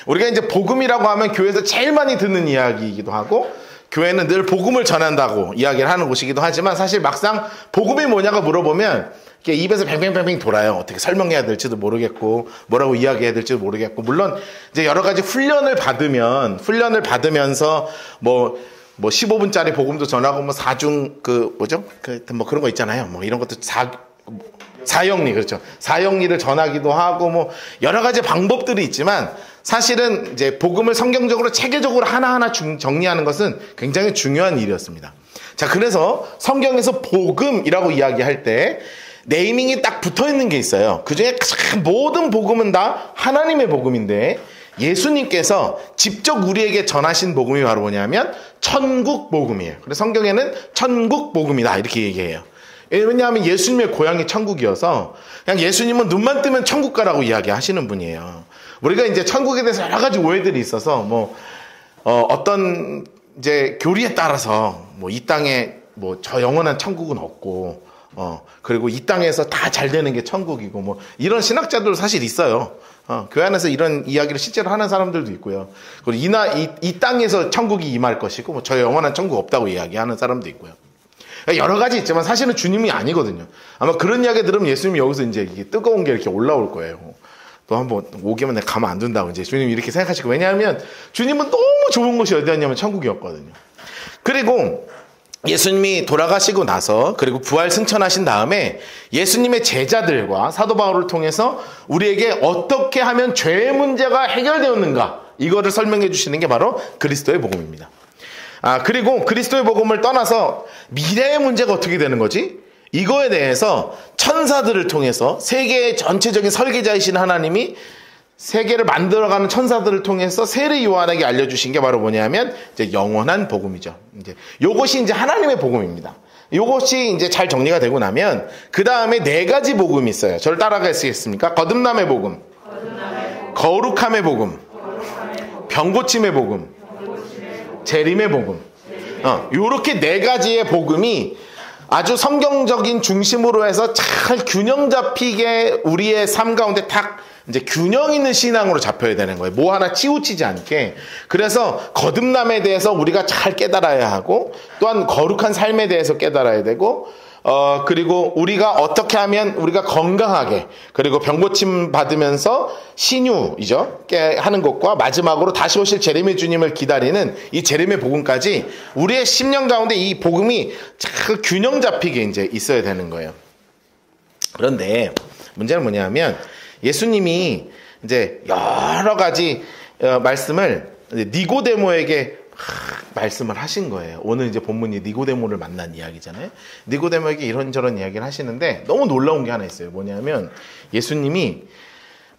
우리가 이제 복음이라고 하면 교회에서 제일 많이 듣는 이야기이기도 하고, 교회는 늘 복음을 전한다고 이야기를 하는 곳이기도 하지만, 사실 막상 복음이 뭐냐고 물어보면 입에서 뱅뱅뱅뱅 돌아요. 어떻게 설명해야 될지도 모르겠고, 뭐라고 이야기해야 될지도 모르겠고, 물론 이제 여러 가지 훈련을 받으면서 뭐 15분짜리 복음도 전하고, 뭐 사중 뭐 그런 거 있잖아요. 뭐 이런 것도 사형리, 그렇죠. 사형리를 전하기도 하고, 뭐 여러 가지 방법들이 있지만, 사실은 이제 복음을 성경적으로 체계적으로 하나하나 정리하는 것은 굉장히 중요한 일이었습니다. 자, 그래서 성경에서 복음이라고 이야기할 때 네이밍이 딱 붙어 있는 게 있어요. 그 중에 모든 복음은 다 하나님의 복음인데, 예수님께서 직접 우리에게 전하신 복음이 바로 뭐냐면 천국 복음이에요. 그래서 성경에는 천국 복음이다 이렇게 얘기해요. 왜냐하면 예수님의 고향이 천국이어서, 그냥 예수님은 눈만 뜨면 천국 가라고 이야기하시는 분이에요. 우리가 이제 천국에 대해서 여러 가지 오해들이 있어서, 어떤 이제 교리에 따라서 이 땅에 저 영원한 천국은 없고, 그리고 이 땅에서 다 잘 되는 게 천국이고, 이런 신학자들도 사실 있어요. 교회 안에서 이런 이야기를 실제로 하는 사람들도 있고요. 그리고 이 땅에서 천국이 임할 것이고, 저 영원한 천국 없다고 이야기하는 사람도 있고요. 여러 가지 있지만 사실은 주님이 아니거든요. 아마 그런 이야기 들으면 예수님이 여기서 이제 이게 뜨거운 게 이렇게 올라올 거예요. 또 한번 오기만 내가 가면 안 된다고 이제 주님이 이렇게 생각하시고, 왜냐하면 주님은 너무 좋은 곳이 어디였냐면 천국이었거든요. 그리고 예수님이 돌아가시고 나서, 그리고 부활 승천하신 다음에 예수님의 제자들과 사도 바울을 통해서 우리에게 어떻게 하면 죄의 문제가 해결되었는가, 이거를 설명해 주시는 게 바로 그리스도의 복음입니다. 그리고 그리스도의 복음을 떠나서 미래의 문제가 어떻게 되는 거지? 이거에 대해서 천사들을 통해서, 세계의 전체적인 설계자이신 하나님이 세계를 만들어가는 천사들을 통해서 세례 요한에게 알려주신 게 바로 뭐냐면 이제 영원한 복음이죠. 요것이 이제 하나님의 복음입니다. 요것이 이제 잘 정리가 되고 나면 그 다음에 4가지 복음이 있어요. 저를 따라가시겠습니까? 거듭남의 복음, 거룩함의 복음, 병고침의 복음, 재림의 복음. 요렇게 4가지의 복음이 아주 성경적인 중심으로 해서 잘 균형 잡히게 우리의 삶 가운데 딱 이제 균형 있는 신앙으로 잡혀야 되는 거예요. 뭐 하나 치우치지 않게. 그래서 거듭남에 대해서 우리가 잘 깨달아야 하고, 또한 거룩한 삶에 대해서 깨달아야 되고, 그리고 우리가 어떻게 하면 우리가 건강하게, 그리고 병고침 받으면서 신유이죠, 하는 것과, 마지막으로 다시 오실 재림의 주님을 기다리는 이 재림의 복음까지 우리의 심령 가운데 이 복음이 잘 균형 잡히게 이제 있어야 되는 거예요. 그런데 문제는 뭐냐면, 예수님이 이제 여러 가지 말씀을 니고데모에게 말씀을 하신 거예요. 오늘 이제 본문이 니고데모를 만난 이야기잖아요. 니고데모에게 이런저런 이야기를 하시는데 너무 놀라운 게 하나 있어요. 뭐냐면 예수님이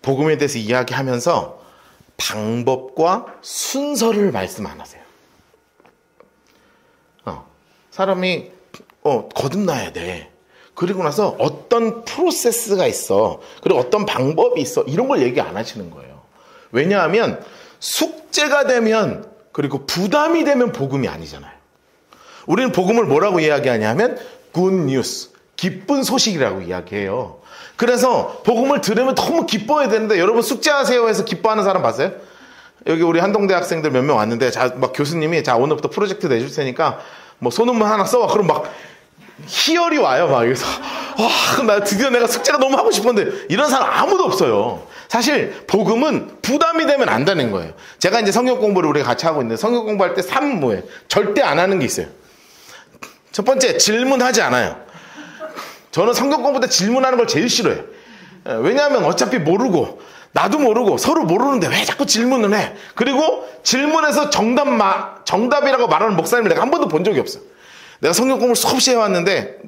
복음에 대해서 이야기하면서 방법과 순서를 말씀 안 하세요. 사람이 거듭나야 돼. 그리고 나서 어떤 프로세스가 있어. 그리고 어떤 방법이 있어. 이런 걸 얘기 안 하시는 거예요. 왜냐하면 숙제가 되면, 그리고 부담이 되면 복음이 아니잖아요. 우리는 복음을 뭐라고 이야기하냐면 good news, 기쁜 소식이라고 이야기해요. 그래서 복음을 들으면 너무 기뻐해야 되는데, 여러분 숙제하세요 해서 기뻐하는 사람 봤어요? 여기 우리 한동대 학생들 몇 명 왔는데, 막 교수님이 오늘부터 프로젝트 내줄 테니까 소논문 하나 써와. 그럼 막 희열이 와요. 막 여기서 나 드디어 내가 숙제가 너무 하고 싶었는데, 이런 사람 아무도 없어요. 사실 복음은 부담이 되면 안 되는 거예요. 제가 이제 성경 공부를 우리가 같이 하고 있는데, 성경 공부할 때 뭐예요? 절대 안 하는 게 있어요. 첫 번째, 질문하지 않아요. 저는 성경 공부 때 질문하는 걸 제일 싫어해요. 왜냐하면 어차피 모르고, 나도 모르고, 서로 모르는데 왜 자꾸 질문을 해? 그리고 질문해서 정답이라고 말하는 목사님을 내가 한 번도 본 적이 없어요. 내가 성경 공부를 수없이 해왔는데,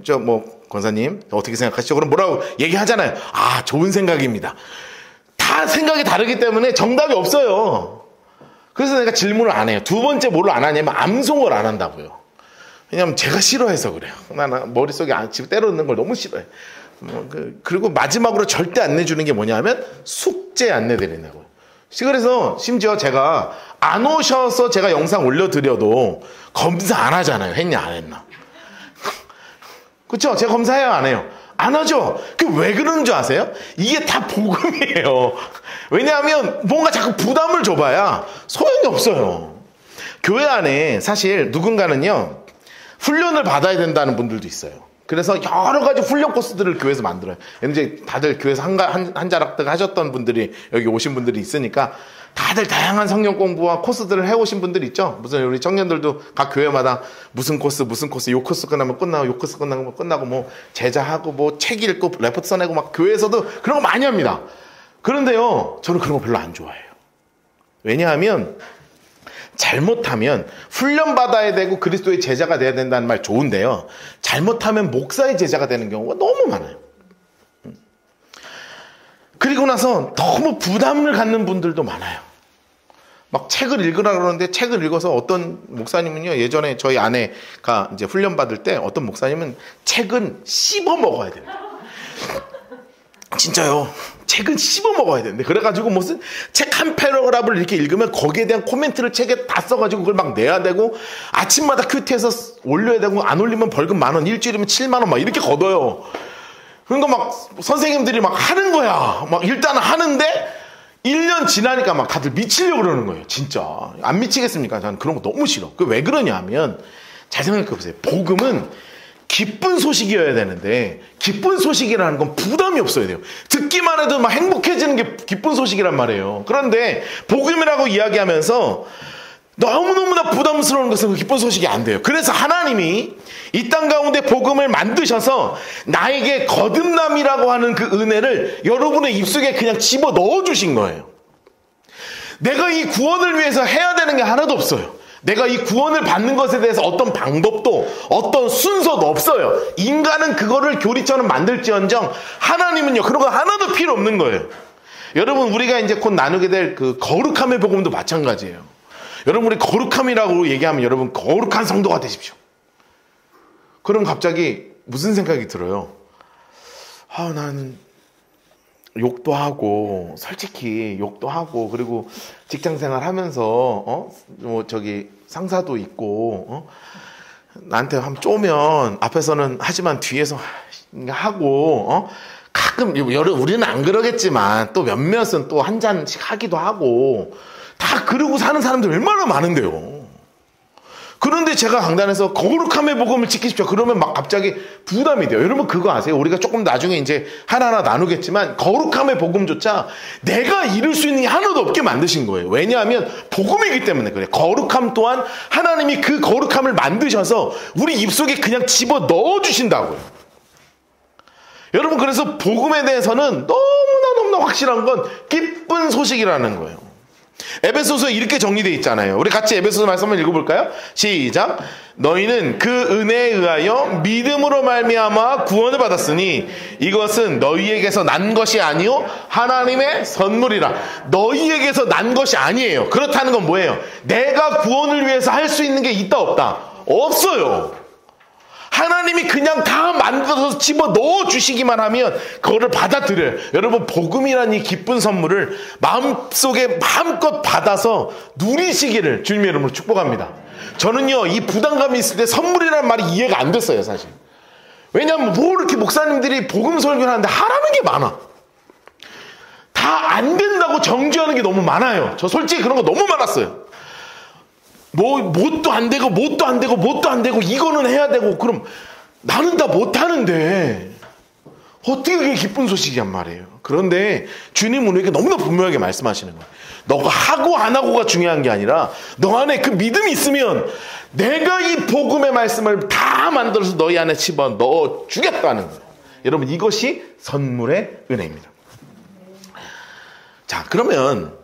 권사님 어떻게 생각하시죠? 그럼 뭐라고 얘기하잖아요. 좋은 생각입니다. 다 생각이 다르기 때문에 정답이 없어요. 그래서 내가 질문을 안 해요. 두 번째 뭘로 안 하냐면 암송을 안 한다고요. 왜냐면 제가 싫어해서 그래요. 나는 머릿속에 집에 때려넣는 걸 너무 싫어해. 그리고 마지막으로 절대 안 내주는 게 뭐냐면 숙제 안 내드린다고요. 그래서 심지어 제가 안 오셔서 제가 영상 올려드려도 검사 안 하잖아요. 했냐 안 했나. 그렇죠? 제가 검사해요 안 해요? 안 하죠. 그 왜 그러는 줄 아세요? 이게 다 복음이에요. 왜냐하면 뭔가 자꾸 부담을 줘봐야 소용이 없어요. 교회 안에 사실 누군가는요, 훈련을 받아야 된다는 분들도 있어요. 그래서 여러 가지 훈련 코스들을 교회에서 만들어요. 이제 다들 교회에서 한 자락들 하셨던 분들이 여기 오신 분들이 있으니까 다들 다양한 성경 공부와 코스들을 해오신 분들 있죠. 무슨 우리 청년들도 각 교회마다 무슨 코스 요 코스 끝나면 끝나고 요 코스 끝나고 뭐 제자하고 뭐 책 읽고 레포트 써내고 막 교회에서도 그런 거 많이 합니다. 그런데요, 저는 그런 거 별로 안 좋아해요. 왜냐하면 잘못하면 훈련받아야 되고 그리스도의 제자가 돼야 된다는 말 좋은데요, 잘못하면 목사의 제자가 되는 경우가 너무 많아요. 그리고 나서 너무 부담을 갖는 분들도 많아요. 막 책을 읽으라 그러는데 책을 읽어서 어떤 목사님은요, 예전에 저희 아내가 이제 훈련받을 때 어떤 목사님은 책은 씹어 먹어야 돼요. 진짜요. 책은 씹어 먹어야 되는데, 그래가지고 무슨 책 한 패러그래프를 이렇게 읽으면 거기에 대한 코멘트를 책에 다 써가지고 그걸 막 내야 되고, 아침마다 큐티에서 올려야 되고, 안 올리면 벌금 10,000원, 일주일이면 70,000원 막 이렇게 걷어요. 그러니까 막 선생님들이 막 하는 거야. 막 일단은 하는데 1년 지나니까 막 다들 미치려고 그러는 거예요. 진짜 안 미치겠습니까? 저는 그런 거 너무 싫어. 그 왜 그러냐 하면, 잘 생각해 보세요. 복음은 기쁜 소식이어야 되는데, 기쁜 소식이라는 건 부담이 없어야 돼요. 듣기만 해도 막 행복해지는 게 기쁜 소식이란 말이에요. 그런데 복음이라고 이야기하면서 너무너무나 부담스러운 것은 그 기쁜 소식이 안 돼요. 그래서 하나님이 이 땅 가운데 복음을 만드셔서 나에게 거듭남이라고 하는 그 은혜를 여러분의 입속에 그냥 집어 넣어 주신 거예요. 내가 이 구원을 위해서 해야 되는 게 하나도 없어요. 내가 이 구원을 받는 것에 대해서 어떤 방법도 어떤 순서도 없어요. 인간은 그거를 교리처럼 만들지언정 하나님은요, 그런 거 하나도 필요 없는 거예요. 여러분, 우리가 이제 곧 나누게 될 그 거룩함의 복음도 마찬가지예요. 여러분, 우리 거룩함이라고 얘기하면 여러분 거룩한 성도가 되십시오. 그럼 갑자기 무슨 생각이 들어요? 나는 욕도 하고, 솔직히 욕도 하고, 그리고 직장생활 하면서 상사도 있고, 나한테 한번 쪼면 앞에서는 하지만 뒤에서 하고, 가끔 우리는 안 그러겠지만 또 몇몇은 또 한 잔씩 하기도 하고, 다 그러고 사는 사람들 얼마나 많은데요. 그런데 제가 강단에서 거룩함의 복음을 지키십시오. 그러면 막 갑자기 부담이 돼요. 여러분 그거 아세요? 우리가 조금 나중에 이제 하나하나 나누겠지만 거룩함의 복음조차 내가 이룰 수 있는 게 하나도 없게 만드신 거예요. 왜냐하면 복음이기 때문에 그래요. 거룩함 또한 하나님이 그 거룩함을 만드셔서 우리 입속에 그냥 집어 넣어주신다고요. 여러분, 그래서 복음에 대해서는 너무나 확실한 건 기쁜 소식이라는 거예요. 에베소서에 이렇게 정리되어 있잖아요. 우리 같이 에베소서 말씀 한번 읽어볼까요? 시작. 너희는 그 은혜에 의하여 믿음으로 말미암아 구원을 받았으니 이것은 너희에게서 난 것이 아니요 하나님의 선물이라. 너희에게서 난 것이 아니에요. 그렇다는 건 뭐예요? 내가 구원을 위해서 할 수 있는 게 있다 없다? 없어요. 하나님이 그냥 다 만들어서 집어 넣어주시기만 하면 그거를 받아들여요. 여러분, 복음이라는 이 기쁜 선물을 마음속에 마음껏 받아서 누리시기를 주님의 이름으로 축복합니다. 저는요, 이 부담감이 있을 때 선물이라는 말이 이해가 안 됐어요, 사실. 왜냐하면 뭐 이렇게 목사님들이 복음 설교를 하는데 하라는 게 많아. 다 안 된다고 정죄하는 게 너무 많아요. 저 솔직히 그런 거 너무 많았어요. 뭣도 안 되고, 뭣도 안 되고, 뭣도 안 되고, 이거는 해야 되고, 그럼 나는 다 못하는데, 어떻게 그게 기쁜 소식이란 말이에요. 그런데 주님은 우리에게 너무나 분명하게 말씀하시는 거예요. 너가 하고 안 하고가 중요한 게 아니라, 너 안에 그 믿음이 있으면, 내가 이 복음의 말씀을 다 만들어서 너희 안에 집어 넣어 주겠다는 거예요. 여러분, 이것이 선물의 은혜입니다. 자, 그러면,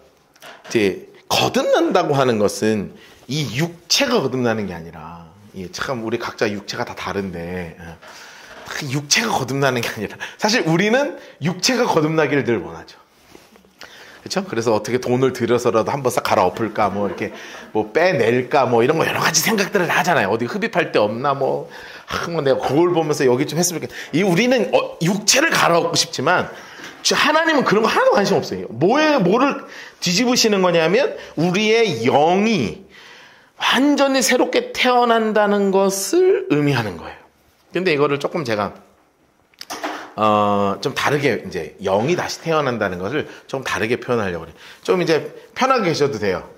이제, 거듭난다고 하는 것은, 이 육체가 거듭나는 게 아니라, 참 우리 각자 육체가 다 다른데 육체가 거듭나는 게 아니라, 사실 우리는 육체가 거듭나기를 늘 원하죠. 그렇죠? 그래서 어떻게 돈을 들여서라도 한번 싹 갈아엎을까, 뭐 이렇게 뭐 빼낼까, 뭐 이런 거 여러 가지 생각들을 하잖아요. 어디 흡입할 데 없나, 뭐 내가 거울 보면서 여기 좀 했으면 좋겠다. 우리는 육체를 갈아엎고 싶지만 하나님은 그런 거 하나도 관심 없어요. 뭐를 뒤집으시는 거냐면 우리의 영이 완전히 새롭게 태어난다는 것을 의미하는 거예요. 근데 이거를 조금 제가 좀 다르게 이제 영이 다시 태어난다는 것을 좀 다르게 표현하려고 그래요. 좀 이제 편하게 계셔도 돼요.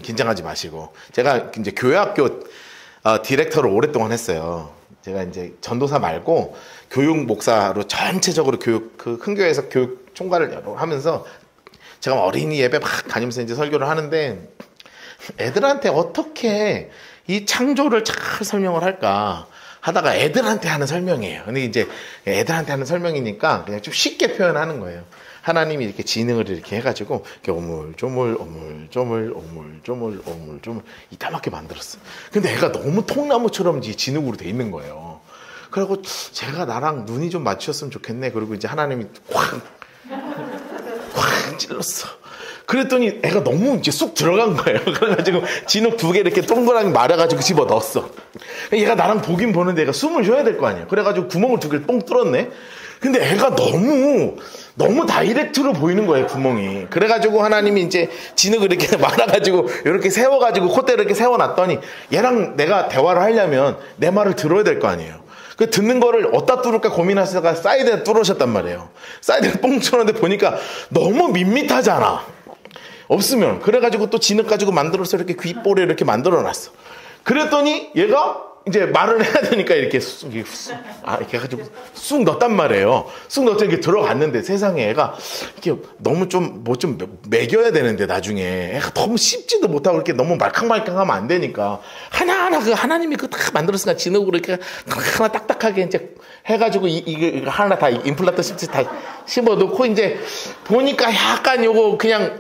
긴장하지 마시고. 제가 이제 교회학교 디렉터를 오랫동안 했어요. 제가 이제 전도사 말고 교육 목사로 전체적으로 교육, 그 큰 교회에서 교육 총괄을 하면서 제가 어린이 예배 막 다니면서 이제 설교를 하는데 애들한테 어떻게 이 창조를 잘 설명을 할까 하다가 애들한테 하는 설명이에요. 근데 이제 애들한테 하는 설명이니까 그냥 좀 쉽게 표현하는 거예요. 하나님이 이렇게 지능을 이렇게 해가지고 이렇게 오물조물 이따맣게 만들었어. 근데 애가 너무 통나무처럼 진흙으로 돼 있는 거예요. 그리고 제가 나랑 눈이 좀 맞추셨으면 좋겠네. 그리고 이제 하나님이 확 찔렀어. 그랬더니 애가 너무 이제 쑥 들어간 거예요. 그래가지고 진흙 2개 이렇게 동그랗게 말아가지고 집어 넣었어. 얘가 나랑 보긴 보는데 얘가 숨을 쉬어야 될 거 아니에요. 그래가지고 구멍을 2개를 뻥 뚫었네. 근데 애가 너무 다이렉트로 보이는 거예요, 구멍이. 그래가지고 하나님이 이제 진흙을 이렇게 말아가지고 이렇게 세워가지고 콧대를 이렇게 세워놨더니 얘랑 내가 대화를 하려면 내 말을 들어야 될 거 아니에요. 그 듣는 거를 어디다 뚫을까 고민하시다가 사이드에 뚫으셨단 말이에요. 사이드에 뻥 뚫었는데 보니까 너무 밋밋하잖아. 없으면. 그래가지고 또 진흙 가지고 만들어서 이렇게 귓볼에 이렇게 만들어놨어. 그랬더니 얘가 이제 말을 해야 되니까 이렇게 이렇게 해가지고 쑥 넣었단 말이에요. 쑥 넣었더니 이렇게 들어갔는데 세상에 애가 이렇게 너무 좀 뭐 좀 먹여야 되는데 나중에 애가 너무 씹지도 못하고 이렇게 너무 말캉말캉하면 안 되니까 하나하나 그 하나님이 그 다 만들었으니까 진흙으로 이렇게 하나 딱딱하게 이제 해가지고 이거 하나 다 임플란트 다 씹어놓고 이제 보니까 약간 요거 그냥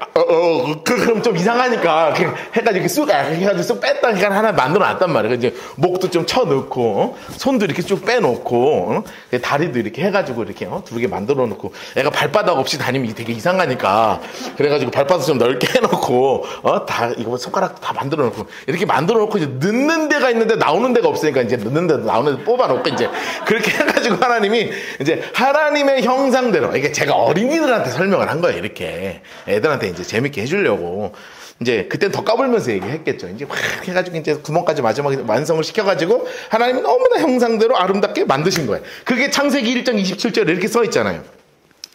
그럼 좀 이상하니까 그냥 해가지고 이렇게 쑥 해가지고 쑥 뺐다 그러니까 하나 만들어놨단 말이에요. 이제 목도 좀 쳐넣고 손도 이렇게 쭉 빼놓고 다리도 이렇게 해가지고 이렇게 2개 만들어놓고 애가 발바닥 없이 다니면 되게 이상하니까 그래가지고 발바닥 좀 넓게 해놓고 다 이거 손가락 다 만들어놓고 이렇게 만들어놓고 이제 넣는 데가 있는데 나오는 데가 없으니까 이제 넣는 데 나오는 데 뽑아놓고 이제 그렇게 해가지고 하나님이 이제 하나님의 형상대로 이게 제가 어린이들한테 설명을 한 거예요. 이렇게 애들한테 이제 재밌게 해주려고. 이제 그때는 더 까불면서 얘기했겠죠. 이제 확 해가지고 이제 구멍까지 마지막에 완성을 시켜가지고 하나님이 너무나 형상대로 아름답게 만드신 거예요. 그게 창세기 1장 27절에 이렇게 써 있잖아요.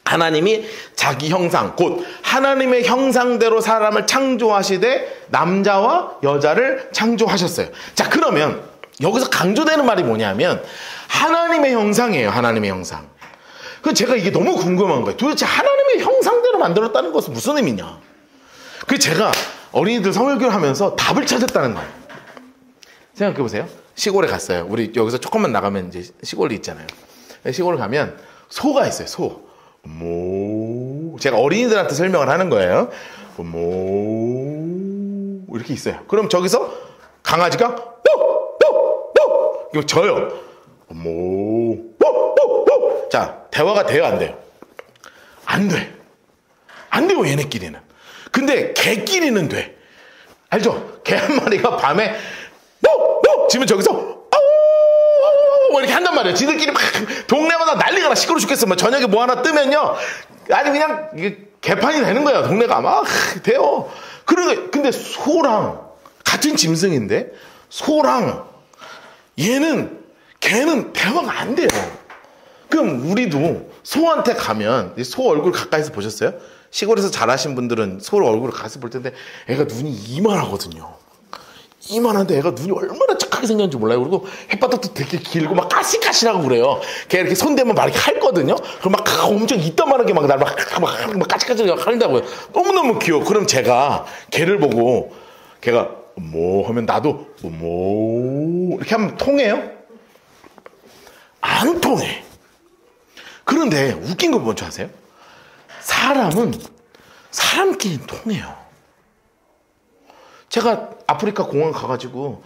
하나님이 자기 형상 곧 하나님의 형상대로 사람을 창조하시되 남자와 여자를 창조하셨어요. 자, 그러면 여기서 강조되는 말이 뭐냐면 하나님의 형상이에요. 하나님의 형상. 그래서 제가 이게 너무 궁금한 거예요. 도대체 하나님의 형상대로 만들었다는 것은 무슨 의미냐. 그래서 제가 어린이들 성일교를 하면서 답을 찾았다는 거예요. 생각해보세요. 시골에 갔어요. 우리 여기서 조금만 나가면 이제 시골이 있잖아요. 시골을 가면 소가 있어요. 소. 제가 어린이들한테 설명을 하는 거예요. 이렇게 있어요. 그럼 저기서 강아지가 이거 져요. 자, 대화가 돼요, 안 돼요? 안 돼. 안 돼요, 얘네끼리는. 근데 개끼리는 돼. 알죠? 개 한 마리가 밤에 지면 저기서 이렇게 한단 말이에요. 지들끼리 막 동네마다 난리가 나 시끄러워 죽겠어. 뭐 저녁에 뭐 하나 뜨면요. 아니 그냥 이게 개판이 되는 거야. 동네가 막 돼요. 그러니까 근데 소랑 같은 짐승인데 소랑 걔는 대화가 안 돼요. 그럼 우리도 소한테 가면 소 얼굴 가까이서 보셨어요? 시골에서 자라신 분들은 소 얼굴을 가서 볼 텐데 애가 눈이 이만하거든요. 이만한데 애가 눈이 얼마나 착하게 생겼는지 몰라요. 그리고 햇바닥도 되게 길고 막 까실까실하고 그래요. 걔 이렇게 손대면 막 이렇게 핥거든요. 그럼 막 엄청 이따만하게 막 날 막 까실까실 한다고요. 너무너무 귀여워. 그럼 제가 걔를 보고 걔가 하면 나도 이렇게 하면 통해요? 안 통해. 그런데 웃긴 거 뭔지 아세요? 사람은 사람끼리 통해요. 제가 아프리카 공항 가가지고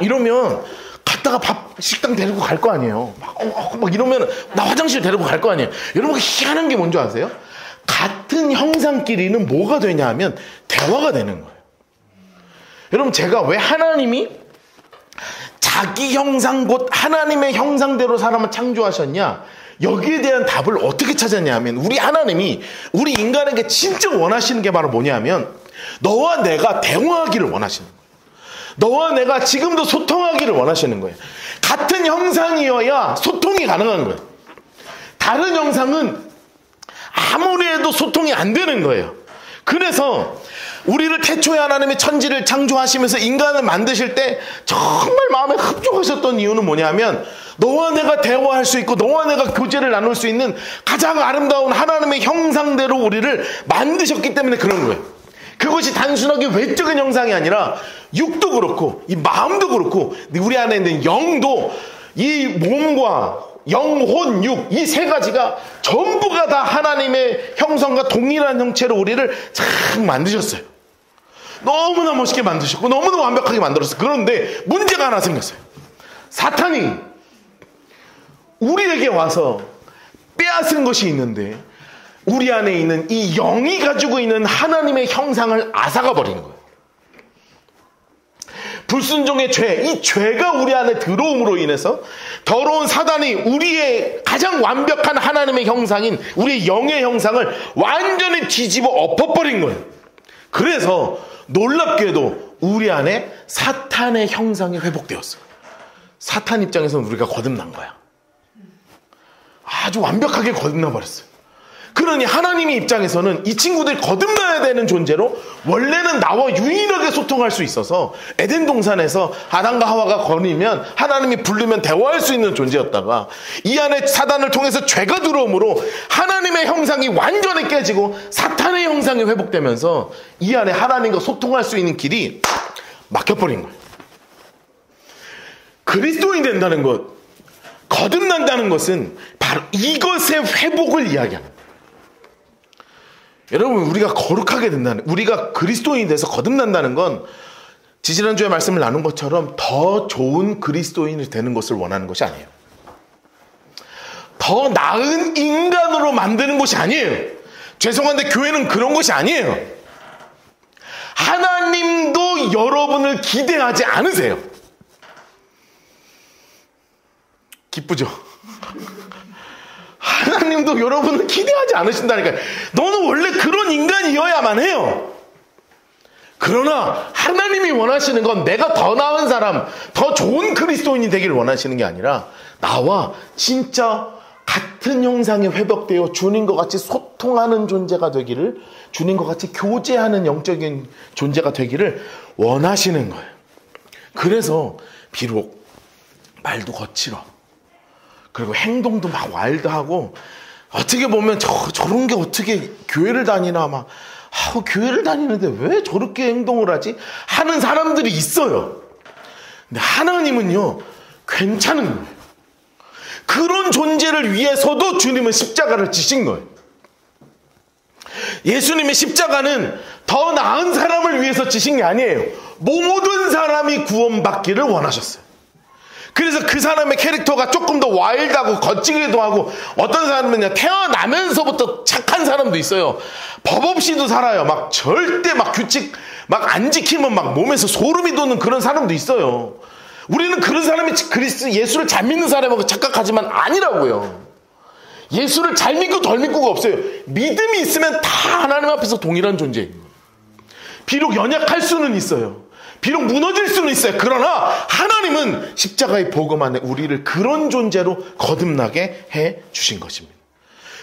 이러면 갔다가 식당 데리고 갈 거 아니에요. 막 이러면 나 화장실 데리고 갈 거 아니에요. 여러분 희한한 게 뭔지 아세요? 같은 형상끼리는 뭐가 되냐 하면 대화가 되는 거예요. 여러분 제가 왜 하나님이 자기 형상 곧 하나님의 형상대로 사람을 창조하셨냐? 여기에 대한 답을 어떻게 찾았냐 하면 우리 하나님이 우리 인간에게 진짜 원하시는 게 바로 뭐냐면 너와 내가 대화하기를 원하시는 거예요. 너와 내가 지금도 소통하기를 원하시는 거예요. 같은 형상이어야 소통이 가능한 거예요. 다른 형상은 아무리 해도 소통이 안 되는 거예요. 그래서 우리를 태초에 하나님의 천지를 창조하시면서 인간을 만드실 때 정말 마음에 흡족하셨던 이유는 뭐냐면, 너와 내가 대화할 수 있고 너와 내가 교제를 나눌 수 있는 가장 아름다운 하나님의 형상대로 우리를 만드셨기 때문에 그런 거예요. 그것이 단순하게 외적인 형상이 아니라 육도 그렇고 이 마음도 그렇고 우리 안에 있는 영도, 이 몸과 영혼, 육, 이 세 가지가 전부가 다 하나님의 형상과 동일한 형체로 우리를 참 만드셨어요. 너무나 멋있게 만드셨고 너무나 완벽하게 만들었어요. 그런데 문제가 하나 생겼어요. 사탄이 우리에게 와서 빼앗은 것이 있는데, 우리 안에 있는 이 영이 가지고 있는 하나님의 형상을 앗아가 버리는 거예요. 불순종의 죄, 이 죄가 우리 안에 들어옴으로 인해서 더러운 사단이 우리의 가장 완벽한 하나님의 형상인 우리의 영의 형상을 완전히 뒤집어 엎어버린 거예요. 그래서 놀랍게도 우리 안에 사탄의 형상이 회복되었어요. 사탄 입장에서는 우리가 거듭난 거야. 아주 완벽하게 거듭나 버렸어요. 그러니 하나님의 입장에서는 이 친구들이 거듭나야 되는 존재로, 원래는 나와 유일하게 소통할 수 있어서 에덴 동산에서 아담과 하와가 거리면 하나님이 부르면 대화할 수 있는 존재였다가, 이 안에 사단을 통해서 죄가 들어오므로 하나님의 형상이 완전히 깨지고 사탄의 형상이 회복되면서 이 안에 하나님과 소통할 수 있는 길이 막혀버린 거예요. 그리스도인이 된다는 것, 거듭난다는 것은 바로 이것의 회복을 이야기합니다. 여러분, 우리가 거룩하게 된다는, 우리가 그리스도인이 돼서 거듭난다는 건 지지난주에 말씀을 나눈 것처럼 더 좋은 그리스도인이 되는 것을 원하는 것이 아니에요. 더 나은 인간으로 만드는 것이 아니에요. 죄송한데 교회는 그런 것이 아니에요. 하나님도 여러분을 기대하지 않으세요. 기쁘죠? 하나님도 여러분을 기대하지 않으신다니까요. 너는 원래 그런 인간이어야만 해요. 그러나 하나님이 원하시는 건 내가 더 나은 사람, 더 좋은 그리스도인이 되기를 원하시는 게 아니라, 나와 진짜 같은 형상에 회복되어 주님과 같이 소통하는 존재가 되기를, 주님과 같이 교제하는 영적인 존재가 되기를 원하시는 거예요. 그래서 비록 말도 거칠어, 그리고 행동도 막 와일드하고, 어떻게 보면 저런 게 어떻게 교회를 다니나, 막 교회를 다니는데 왜 저렇게 행동을 하지? 하는 사람들이 있어요. 근데 하나님은요, 괜찮은 거예요. 그런 존재를 위해서도 주님은 십자가를 지신 거예요. 예수님의 십자가는 더 나은 사람을 위해서 지신 게 아니에요. 모든 사람이 구원받기를 원하셨어요. 그래서 그 사람의 캐릭터가 조금 더 와일드하고 거치기도 하고, 어떤 사람은 태어나면서부터 착한 사람도 있어요. 법 없이도 살아요. 막 절대 막 규칙 막 안 지키면 막 몸에서 소름이 돋는 그런 사람도 있어요. 우리는 그런 사람이 예수를 잘 믿는 사람하고 착각하지만 아니라고요. 예수를 잘 믿고 덜 믿고가 없어요. 믿음이 있으면 다 하나님 앞에서 동일한 존재예요. 비록 연약할 수는 있어요. 비록 무너질 수는 있어요. 그러나 하나님은 십자가의 복음 안에 우리를 그런 존재로 거듭나게 해 주신 것입니다.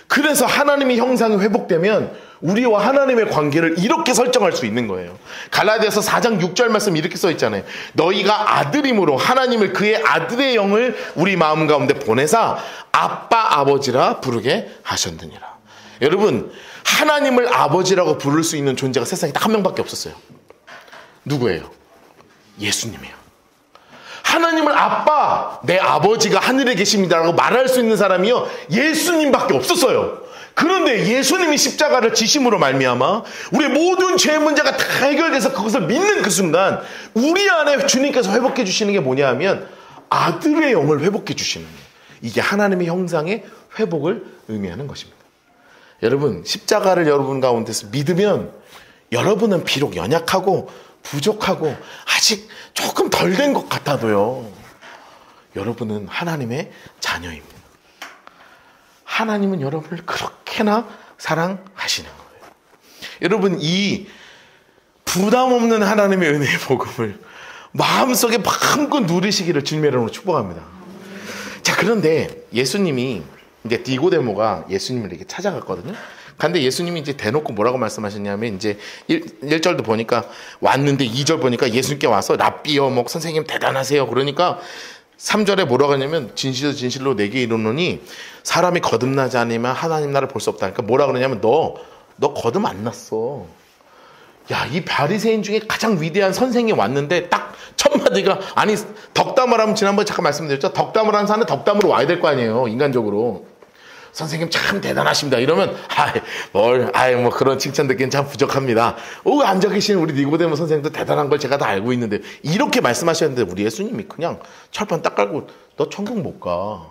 그래서 하나님의 형상이 회복되면 우리와 하나님의 관계를 이렇게 설정할 수 있는 거예요. 갈라디아서 4장 6절 말씀 이렇게 써 있잖아요. 너희가 아들임으로 하나님을 그의 아들의 영을 우리 마음 가운데 보내사 아빠 아버지라 부르게 하셨느니라. 여러분, 하나님을 아버지라고 부를 수 있는 존재가 세상에 딱 한 명밖에 없었어요. 누구예요? 예수님이에요. 하나님을 아빠, 내 아버지가 하늘에 계십니다라고 말할 수 있는 사람이요, 예수님밖에 없었어요. 그런데 예수님이 십자가를 지심으로 말미암아 우리의 모든 죄의 문제가 다 해결돼서 그것을 믿는 그 순간 우리 안에 주님께서 회복해 주시는 게 뭐냐 하면 아들의 영을 회복해 주시는 거예요. 이게 하나님의 형상의 회복을 의미하는 것입니다. 여러분, 십자가를 여러분 가운데서 믿으면 여러분은 비록 연약하고 부족하고 아직 조금 덜 된 것 같아도요, 여러분은 하나님의 자녀입니다. 하나님은 여러분을 그렇게나 사랑하시는 거예요. 여러분, 이 부담 없는 하나님의 은혜의 복음을 마음속에 마음껏 누리시기를 주님의 이름으로 축복합니다. 자, 그런데 예수님이 이제 니고데모가 예수님을 이렇게 찾아갔거든요. 근데 예수님이 이제 대놓고 뭐라고 말씀하셨냐면 이제 1절도 보니까 왔는데 2절 보니까 예수님께 와서 랍비여 뭐 선생님 대단하세요. 그러니까 3절에 뭐라고 하냐면 진실로 진실로 내게 이르노니 사람이 거듭나지 않으면 하나님 나라를 볼 수 없다. 그러니까 뭐라 그러냐면 너 거듭 안 났어. 야, 이 바리새인 중에 가장 위대한 선생이 왔는데 딱 첫 마디가, 아니 덕담을 하면 지난번에 잠깐 말씀드렸죠. 덕담을 하는 사람은 덕담으로 와야 될 거 아니에요. 인간적으로. 선생님 참 대단하십니다. 이러면 뭐 그런 칭찬 듣기엔 참 부족합니다. 앉아 계신 우리 니고데모 선생님도 대단한 걸 제가 다 알고 있는데 이렇게 말씀하셨는데 우리 예수님이 그냥 철판 딱 깔고 너 천국 못 가.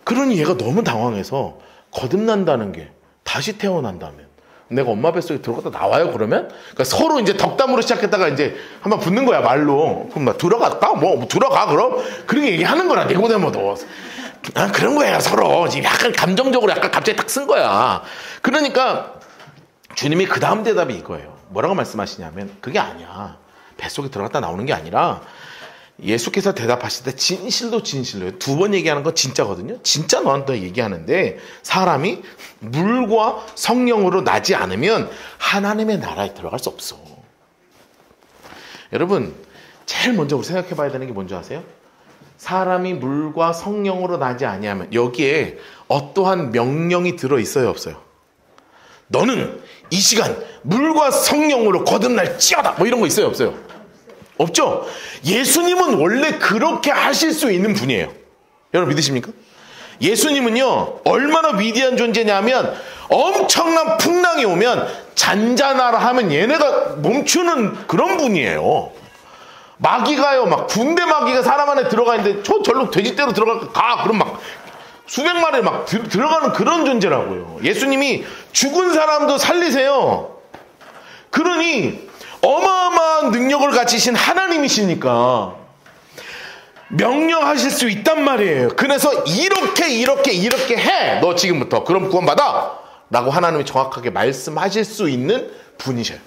그러니 얘가 너무 당황해서 거듭난다는 게 다시 태어난다면 내가 엄마 뱃속에 들어갔다 나와요 그러면? 그러니까 서로 이제 덕담으로 시작했다가 이제 한번 붙는 거야 말로. 그럼 나 들어갈까? 뭐 들어가 그럼? 그렇게 얘기하는 거라 니고데모도. 그런 거예요 서로. 지금 약간 감정적으로 약간 갑자기 딱 쓴 거야. 그러니까 주님이 그 다음 대답이 이거예요. 뭐라고 말씀하시냐면 그게 아니야. 뱃속에 들어갔다 나오는 게 아니라 예수께서 대답하실 때 진실로 진실로 두 번 얘기하는 건 진짜거든요. 진짜 너한테 얘기하는데 사람이 물과 성령으로 나지 않으면 하나님의 나라에 들어갈 수 없어. 여러분 제일 먼저 우리 생각해 봐야 되는 게 뭔지 아세요? 사람이 물과 성령으로 나지 아니하면 여기에 어떠한 명령이 들어있어요 없어요? 너는 이 시간 물과 성령으로 거듭날지어다 뭐 이런 거 있어요 없어요? 없죠? 예수님은 원래 그렇게 하실 수 있는 분이에요. 여러분 믿으십니까? 예수님은요 얼마나 위대한 존재냐면 엄청난 풍랑이 오면 잔잔하라 하면 얘네가 멈추는 그런 분이에요. 마귀가요 막 군대 마귀가 사람 안에 들어가 있는데 절로 돼지떼로 들어가 그럼 막 수백 마리 막 들어가는 그런 존재라고요. 예수님이 죽은 사람도 살리세요. 그러니 어마어마한 능력을 가지신 하나님이시니까 명령하실 수 있단 말이에요. 그래서 이렇게 해. 너 지금부터 그럼 구원받아. 라고 하나님이 정확하게 말씀하실 수 있는 분이셔요.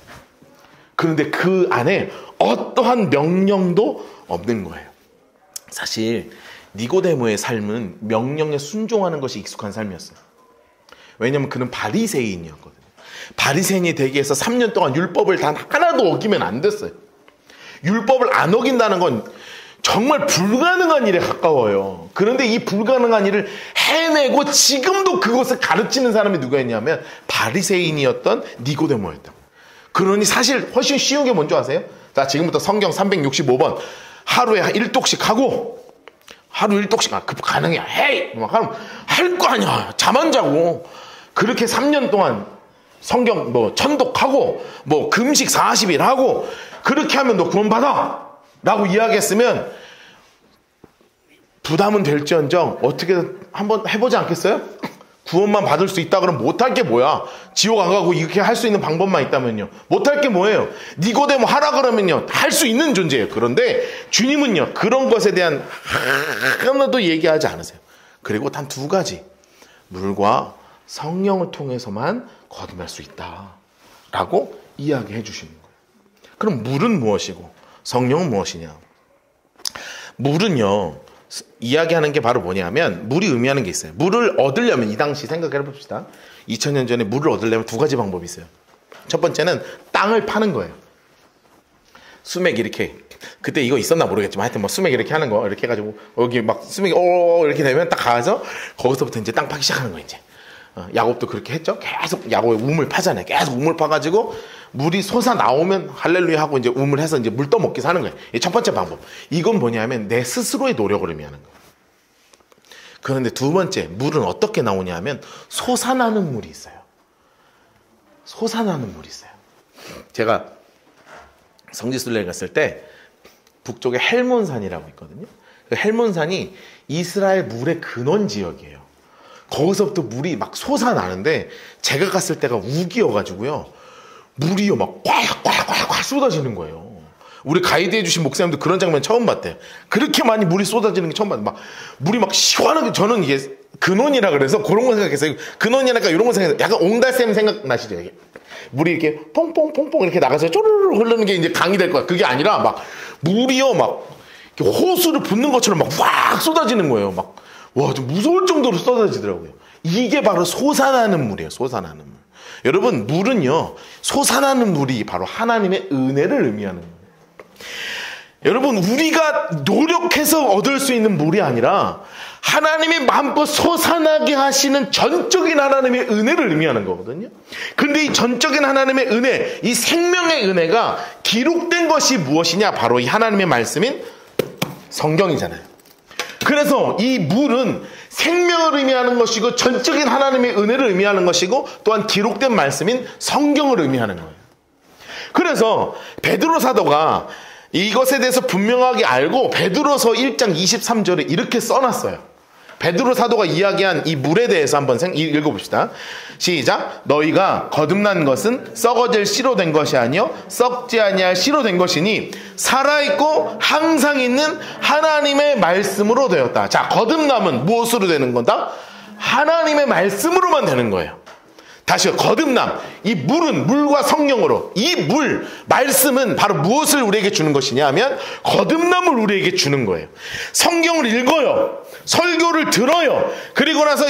그런데 그 안에 어떠한 명령도 없는 거예요. 사실 니고데모의 삶은 명령에 순종하는 것이 익숙한 삶이었어요. 왜냐하면 그는 바리새인이었거든요. 바리새인이 되기 위해서 3년 동안 율법을 단 하나도 어기면 안 됐어요. 율법을 안 어긴다는 건 정말 불가능한 일에 가까워요. 그런데 이 불가능한 일을 해내고 지금도 그것을 가르치는 사람이 누구였냐면 바리새인이었던 니고데모였다. 그러니 사실 훨씬 쉬운 게 뭔지 아세요? 자, 지금부터 성경 365번 하루에 1독씩 하고 하루 1독씩 그 가능해. 헤이! 그럼 할 거 아니야. 잠 안 자고. 그렇게 3년 동안 성경 천독하고 금식 40일 하고 그렇게 하면 너 구원받아. 라고 이야기했으면 부담은 될지언정 어떻게든 한번 해보지 않겠어요? 구원만 받을 수 있다 그러면 못할 게 뭐야? 지옥 안 가고 이렇게 할 수 있는 방법만 있다면요. 못할 게 뭐예요? 니고데모 하라 그러면요. 할 수 있는 존재예요. 그런데 주님은요. 그런 것에 대한 하나도 얘기하지 않으세요. 그리고 단 두 가지. 물과 성령을 통해서만 거듭날 수 있다. 라고 이야기해 주시는 거예요. 그럼 물은 무엇이고 성령은 무엇이냐? 물은요. 이야기하는 게 바로 뭐냐면 물이 의미하는 게 있어요. 물을 얻으려면 이 당시 생각해 봅시다. 2000년 전에 물을 얻으려면 두 가지 방법이 있어요. 첫 번째는 땅을 파는 거예요. 수맥 이렇게 그때 이거 있었나 모르겠지만 하여튼 수맥 이렇게 하는 거 이렇게 해가지고 여기 막 수맥이 이렇게 되면 딱 가서 거기서부터 이제 땅 파기 시작하는 거예요. 이제 야곱도 그렇게 했죠. 계속 야곱의 우물 파잖아요. 계속 우물 파가지고 물이 솟아 나오면 할렐루야 하고 이제 우물 해서 이제 물 떠먹기 사는 거예요. 이 첫 번째 방법. 이건 뭐냐면 내 스스로의 노력을 의미하는 거예요. 그런데 두 번째, 물은 어떻게 나오냐면 솟아나는 물이 있어요. 솟아나는 물이 있어요. 제가 성지순례를 갔을 때 북쪽에 헬몬산이라고 있거든요. 그 헬몬산이 이스라엘 물의 근원 지역이에요. 거기서부터 물이 막 솟아나는데 제가 갔을 때가 우기여가지고요. 물이요 막 꽉 쏟아지는 거예요. 우리 가이드 해주신 목사님도 그런 장면 처음 봤대요. 그렇게 많이 물이 쏟아지는 게 처음 봤어요. 막 물이 막 시원하게 저는 이게 근원이라 그래서 그런 거 생각했어요. 근원이라니까 이런 거 생각해서 약간 옹달샘 생각나시죠? 이게? 물이 이렇게 퐁퐁퐁퐁 이렇게 나가서 쪼르르 흐르는 게 이제 강이 될 거야. 그게 아니라 막 물이요 막 이렇게 호수를 붓는 것처럼 막 확 쏟아지는 거예요. 막 와, 좀 무서울 정도로 쏟아지더라고요. 이게 바로 솟아나는 물이에요. 솟아나는 물. 여러분, 물은요, 솟아나는 물이 바로 하나님의 은혜를 의미하는 거예요. 여러분, 우리가 노력해서 얻을 수 있는 물이 아니라 하나님이 마음껏 솟아나게 하시는 전적인 하나님의 은혜를 의미하는 거거든요. 근데 이 전적인 하나님의 은혜, 이 생명의 은혜가 기록된 것이 무엇이냐? 바로 이 하나님의 말씀인 성경이잖아요. 그래서 이 물은 생명을 의미하는 것이고 전적인 하나님의 은혜를 의미하는 것이고 또한 기록된 말씀인 성경을 의미하는 거예요. 그래서 베드로 사도가 이것에 대해서 분명하게 알고 베드로서 1장 23절에 이렇게 써놨어요. 베드로 사도가 이야기한 이 물에 대해서 한번 읽어봅시다. 시작. 너희가 거듭난 것은 썩어질 씨로 된 것이 아니요 썩지 아니할 씨로 된 것이니 살아있고 항상 있는 하나님의 말씀으로 되었다. 자, 거듭남은 무엇으로 되는 거다? 하나님의 말씀으로만 되는 거예요. 다시요. 거듭남. 이 물은 물과 성령으로. 이 물, 말씀은 바로 무엇을 우리에게 주는 것이냐 하면 거듭남을 우리에게 주는 거예요. 성경을 읽어요. 설교를 들어요. 그리고 나서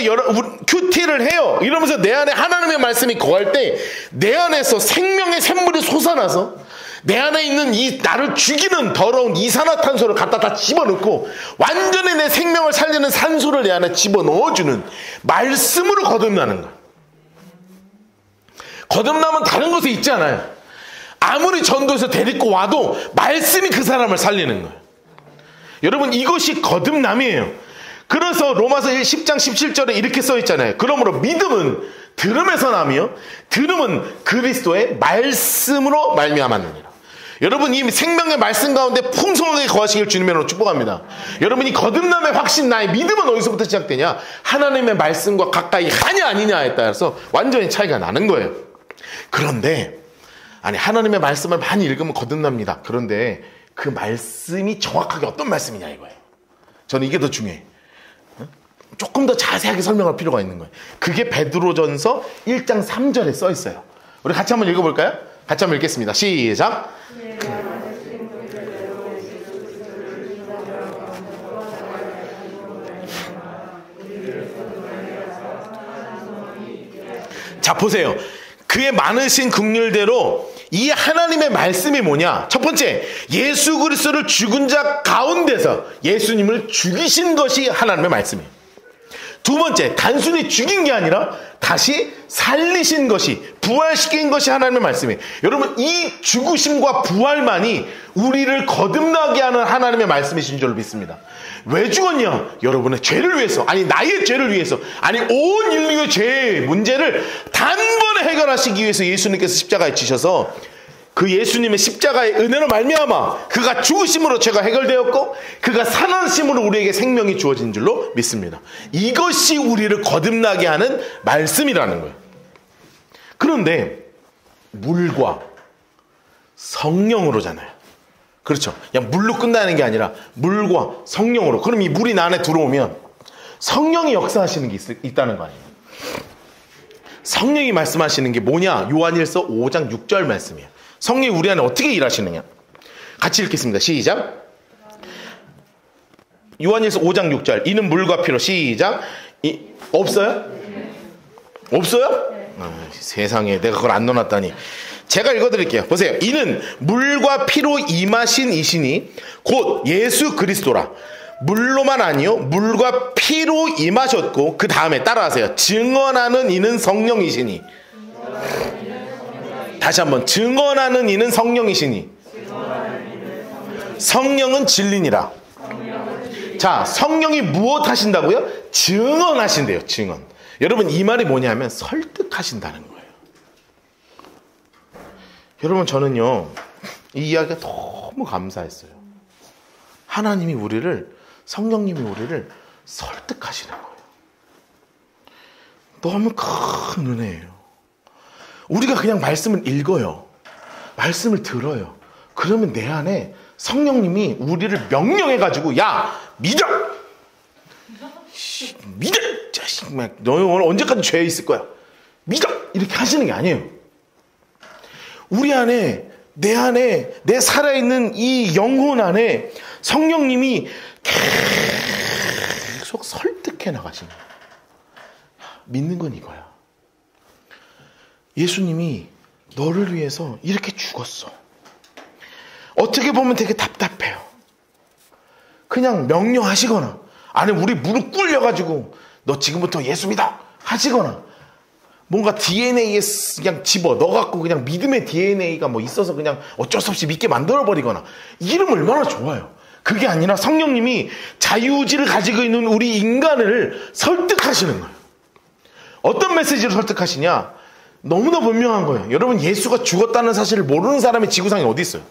큐티를 해요. 이러면서 내 안에 하나님의 말씀이 거할 때 내 안에서 생명의 샘물이 솟아나서 내 안에 있는 이 나를 죽이는 더러운 이산화탄소를 갖다 다 집어넣고 완전히 내 생명을 살리는 산소를 내 안에 집어넣어주는 말씀으로 거듭나는 거예요. 거듭남은 다른 것에 있지 않아요. 아무리 전도에서 데리고 와도 말씀이 그 사람을 살리는 거예요. 여러분, 이것이 거듭남이에요. 그래서 로마서 10장 17절에 이렇게 써 있잖아요. 그러므로 믿음은 들음에서 나며 들음은 그리스도의 말씀으로 말미암았느니라. 여러분, 이 생명의 말씀 가운데 풍성하게 거하시길 주님으로 축복합니다. 여러분, 이 거듭남의 확신, 나의 믿음은 어디서부터 시작되냐? 하나님의 말씀과 가까이 하냐 아니냐에 따라서 완전히 차이가 나는 거예요. 그런데 하나님의 말씀을 많이 읽으면 거듭납니다. 그런데 그 말씀이 정확하게 어떤 말씀이냐 이거예요. 저는 이게 더 중요해요. 조금 더 자세하게 설명할 필요가 있는 거예요. 그게 베드로전서 1장 3절에 써 있어요. 우리 같이 한번 읽어볼까요? 같이 한번 읽겠습니다. 시작. 자, 보세요. 그의 많으신 긍휼대로 이 하나님의 말씀이 뭐냐? 첫 번째, 예수 그리스도를 죽은 자 가운데서 예수님을 죽이신 것이 하나님의 말씀이에요. 두 번째, 단순히 죽인 게 아니라 다시 살리신 것이, 부활시킨 것이 하나님의 말씀이에요. 여러분, 이 죽으심과 부활만이 우리를 거듭나게 하는 하나님의 말씀이신 줄 믿습니다. 왜 죽었냐? 여러분의 죄를 위해서, 나의 죄를 위해서, 온 인류의 죄의 문제를 단번에 해결하시기 위해서 예수님께서 십자가에 지셔서 그 예수님의 십자가의 은혜로 말미암아 그가 죽으심으로 죄가 해결되었고 그가 살아나심으로 우리에게 생명이 주어진 줄로 믿습니다. 이것이 우리를 거듭나게 하는 말씀이라는 거예요. 그런데 물과 성령으로잖아요. 그렇죠. 그냥 물로 끝나는 게 아니라 물과 성령으로. 그럼 이 물이 나 안에 들어오면 성령이 역사하시는 게 있다는 거 아니에요. 성령이 말씀하시는 게 뭐냐? 요한일서 5장 6절 말씀이에요. 성령이 우리 안에 어떻게 일하시느냐? 같이 읽겠습니다. 시작. 요한일서 5장 6절. 이는 물과 피로. 시작. 없어요? 없어요? 세상에, 내가 그걸 안 넣어놨다니. 제가 읽어드릴게요. 보세요. 이는 물과 피로 임하신 이시니 곧 예수 그리스도라. 물로만 아니요 물과 피로 임하셨고 그 다음에 따라하세요. 증언하는 이는 성령이시니. 다시 한번. 증언하는 이는 성령이시니. 성령은 진리니라. 자, 성령이 무엇 하신다고요? 증언하신대요. 증언. 여러분, 이 말이 뭐냐면 설득하신다는 거예요. 여러분, 저는요 이 이야기가 너무 감사했어요. 하나님이 성령님이 우리를 설득하시는 거예요. 너무 큰 은혜예요. 우리가 그냥 말씀을 읽어요. 말씀을 들어요. 그러면 내 안에 성령님이 우리를 명령해가지고 야, 믿어! 믿어! 자식, 너 오늘 언제까지 죄에 있을 거야? 믿어! 이렇게 하시는 게 아니에요. 우리 안에, 내 살아있는 이 영혼 안에 성령님이 계속 설득해 나가십니다. 믿는 건 이거야. 예수님이 너를 위해서 이렇게 죽었어. 어떻게 보면 되게 답답해요. 그냥 명령하시거나, 아니면 우리 무릎 꿇려가지고 너 지금부터 예수 믿어 하시거나, 뭔가 DNA에 그냥 집어 넣어갖고 그냥 믿음의 DNA가 뭐 있어서 그냥 어쩔 수 없이 믿게 만들어버리거나, 이러면 얼마나 좋아요. 그게 아니라 성령님이 자유의지를 가지고 있는 우리 인간을 설득하시는 거예요. 어떤 메시지로 설득하시냐? 너무나 분명한 거예요. 여러분, 예수가 죽었다는 사실을 모르는 사람이 지구상에 어디 있어요?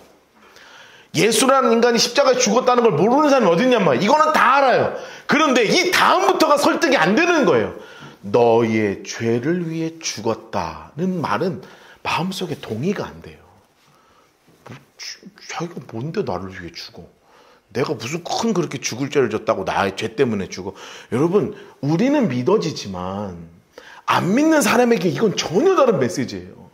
예수라는 인간이 십자가에 죽었다는 걸 모르는 사람이 어디 있냔 말이에요. 이거는 다 알아요. 그런데 이 다음부터가 설득이 안 되는 거예요. 너희의 죄를 위해 죽었다는 말은 마음속에 동의가 안 돼요. 자기가 뭔데 나를 위해 죽어? 내가 무슨 큰 그렇게 죽을 죄를 졌다고 나의 죄 때문에 죽어? 여러분, 우리는 믿어지지만 안 믿는 사람에게 이건 전혀 다른 메시지예요.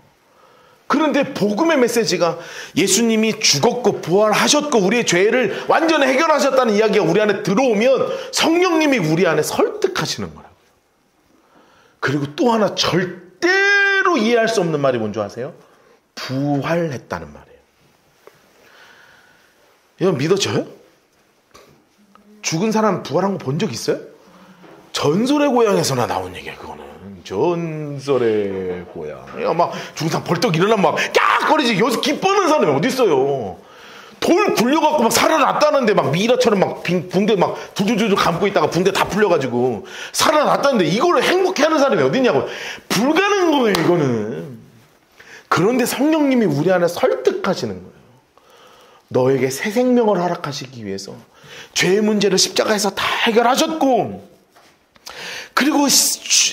그런데 복음의 메시지가 예수님이 죽었고 부활하셨고 우리의 죄를 완전히 해결하셨다는 이야기가 우리 안에 들어오면 성령님이 우리 안에 설득하시는 거라고요. 그리고 또 하나 절대로 이해할 수 없는 말이 뭔지 아세요? 부활했다는 말이에요. 여러분, 믿어져요? 죽은 사람 부활한 거 본 적 있어요? 전설의 고향에서나 나온 얘기야, 그거는. 전설의 고향. 막 죽은 사람 벌떡 일어나면 막 깍거리지. 여기서 기뻐하는 사람이 어디 있어요? 돌 굴려갖고 막 살아났다는데 막 미라처럼 막 붕대 막 두두두두 감고 있다가 붕대 다 풀려가지고 살아났다는데 이거를 행복해하는 사람이 어디 있냐고. 불가능한 거예요, 이거는. 그런데 성령님이 우리 안에 설득하시는 거예요. 너에게 새 생명을 허락하시기 위해서 죄의 문제를 십자가에서 다 해결하셨고, 그리고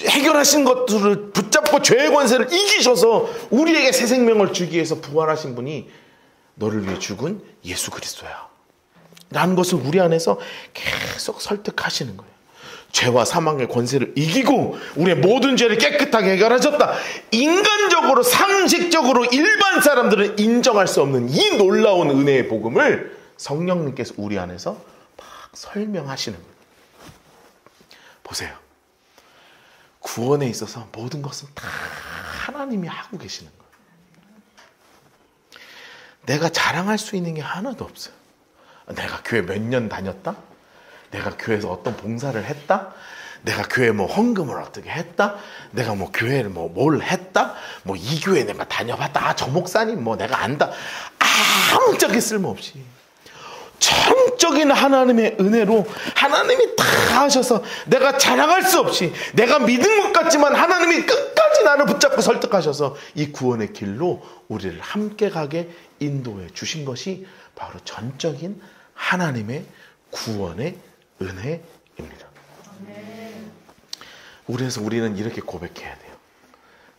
해결하신 것들을 붙잡고 죄의 권세를 이기셔서 우리에게 새 생명을 주기 위해서 부활하신 분이 너를 위해 죽은 예수 그리스도야 라는 것을 우리 안에서 계속 설득하시는 거예요. 죄와 사망의 권세를 이기고 우리의 모든 죄를 깨끗하게 해결하셨다. 인간적으로, 상식적으로 일반 사람들은 인정할 수 없는 이 놀라운 은혜의 복음을 성령님께서 우리 안에서 막 설명하시는 거예요. 보세요. 구원에 있어서 모든 것은 다 하나님이 하고 계시는 거예요. 내가 자랑할 수 있는 게 하나도 없어요. 내가 교회 몇 년 다녔다? 내가 교회에서 어떤 봉사를 했다? 내가 교회 뭐 헌금을 어떻게 했다? 내가 뭐 교회를 뭐 뭘 했다? 뭐 이 교회 내가 다녀봤다? 아, 저 목사님 뭐 내가 안다? 아무짝에 쓸모없이 전적인 하나님의 은혜로 하나님이 다 하셔서 내가 자랑할 수 없이, 내가 믿은 것 같지만 하나님이 끝까지 나를 붙잡고 설득하셔서 이 구원의 길로 우리를 함께 가게 인도해 주신 것이 바로 전적인 하나님의 구원의 은혜입니다. 그래서 우리는 이렇게 고백해야 돼요.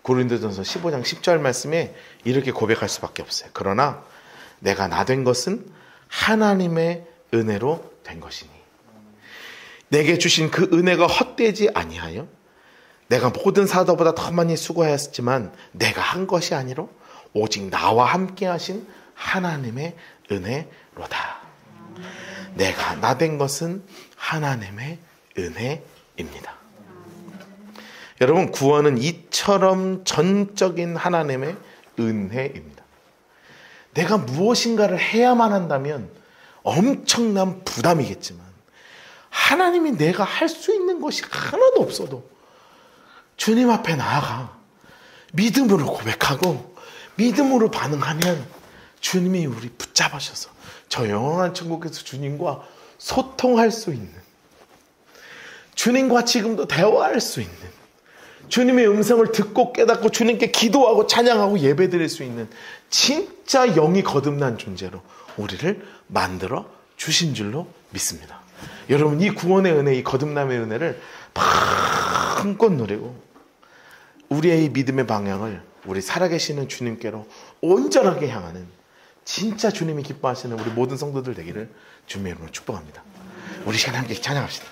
고린도전서 15장 10절 말씀에 이렇게 고백할 수밖에 없어요. 그러나 내가 나 된 것은 하나님의 은혜로 된 것이니 내게 주신 그 은혜가 헛되지 아니하여 내가 모든 사도보다 더 많이 수고하였지만 내가 한 것이 아니로 오직 나와 함께 하신 하나님의 은혜로다. 내가 나 된 것은 하나님의 은혜입니다. 여러분, 구원은 이처럼 전적인 하나님의 은혜입니다. 내가 무엇인가를 해야만 한다면 엄청난 부담이겠지만 하나님이 내가 할 수 있는 것이 하나도 없어도 주님 앞에 나아가 믿음으로 고백하고 믿음으로 반응하면 주님이 우리 붙잡으셔서 저 영원한 천국에서 주님과 소통할 수 있는, 주님과 지금도 대화할 수 있는, 주님의 음성을 듣고 깨닫고 주님께 기도하고 찬양하고 예배드릴 수 있는 진짜 영이 거듭난 존재로 우리를 만들어 주신 줄로 믿습니다. 여러분, 이 구원의 은혜, 이 거듭남의 은혜를 마음껏 누리고 우리의 믿음의 방향을 우리 살아계시는 주님께로 온전하게 향하는 진짜 주님이 기뻐하시는 우리 모든 성도들 되기를 주님의 이름으로 축복합니다. 우리 시간 함께 찬양합시다.